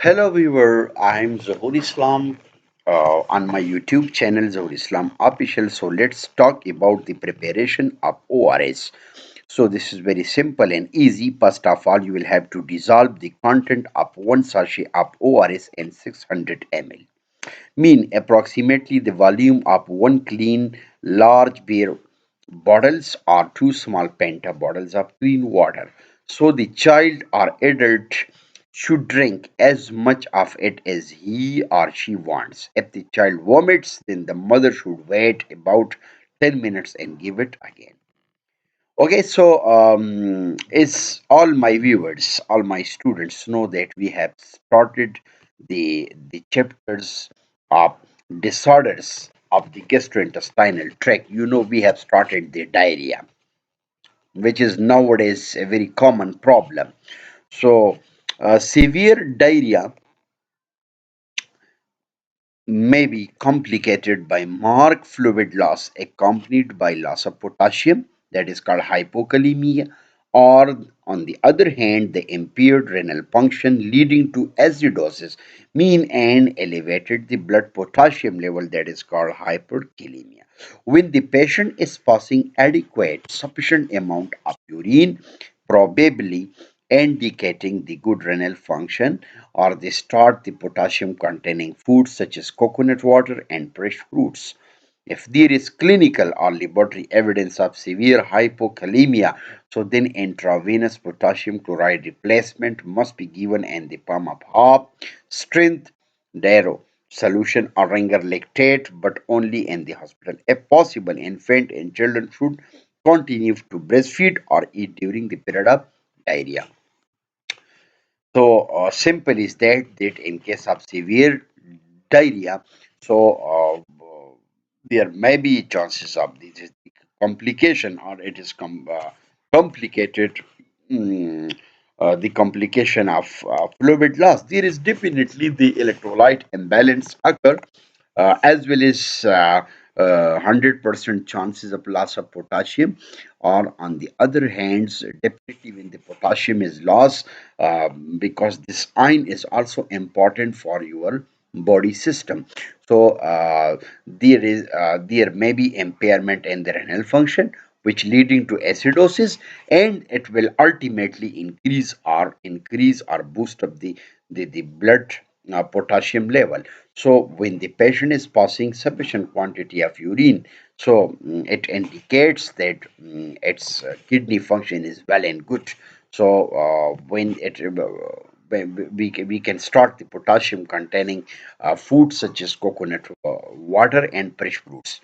Hello viewer, I'm Zahur Islam on my YouTube channel Zahur Islam Official. So let's talk about the preparation of ORS. So this is very simple and easy. First of all, you will have to dissolve the content of one sachet of ORS in 600 ml. Mean approximately the volume of one clean large beer bottles or two small Fanta bottles of clean water. So the child or adult should drink as much of it as he or she wants. If the child vomits, then the mother should wait about 10 minutes and give it again. Okay, so it's all my viewers, all my students know that we have started the chapters of disorders of the gastrointestinal tract. You know, we have started the diarrhea, which is nowadays a very common problem. So, severe diarrhea may be complicated by marked fluid loss accompanied by loss of potassium, that is called hypokalemia, or on the other hand, the impaired renal function leading to acidosis, mean and elevated the blood potassium level, that is called hyperkalemia. When the patient is passing adequate, sufficient amount of urine, probably indicating the good renal function, or they start the potassium containing foods such as coconut water and fresh fruits. If there is clinical or laboratory evidence of severe hypokalemia, so then intravenous potassium chloride replacement must be given in the form of half strength Darrow solution or ringer lactate, but only in the hospital. If possible, infant and children should continue to breastfeed or eat during the period of diarrhea. So simple is that in case of severe diarrhea, so there may be chances of this complication, or it is complicated. mm, the complication of fluid loss. There is definitely the electrolyte imbalance occur, as well as 100% chances of loss of potassium, or on the other hand, definitely when the potassium is lost, because this iron is also important for your body system. So there may be impairment in the renal function, which leading to acidosis, and it will ultimately increase or boost up the blood potassium level. So when the patient is passing sufficient quantity of urine, so it indicates that its kidney function is well and good. So when it we can start the potassium containing foods such as coconut water and fresh fruits.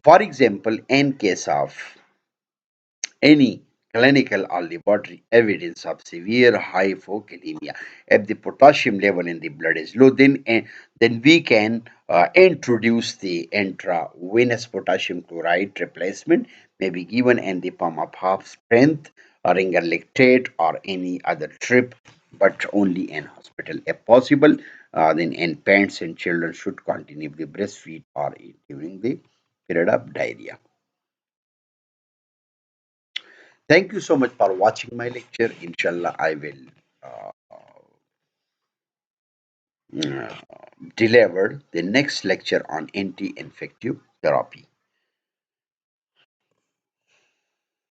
For example, in case of any clinical or laboratory evidence of severe hypokalemia, if the potassium level in the blood is low, then we can introduce the intravenous potassium chloride replacement, may be given in the form of half strength or ringer lactate or any other trip, but only in hospital if possible. Then infants and children should continue the breastfeed or eat during the period of diarrhea. Thank you so much for watching my lecture. Inshallah, I will uh, deliver the next lecture on anti-infective therapy.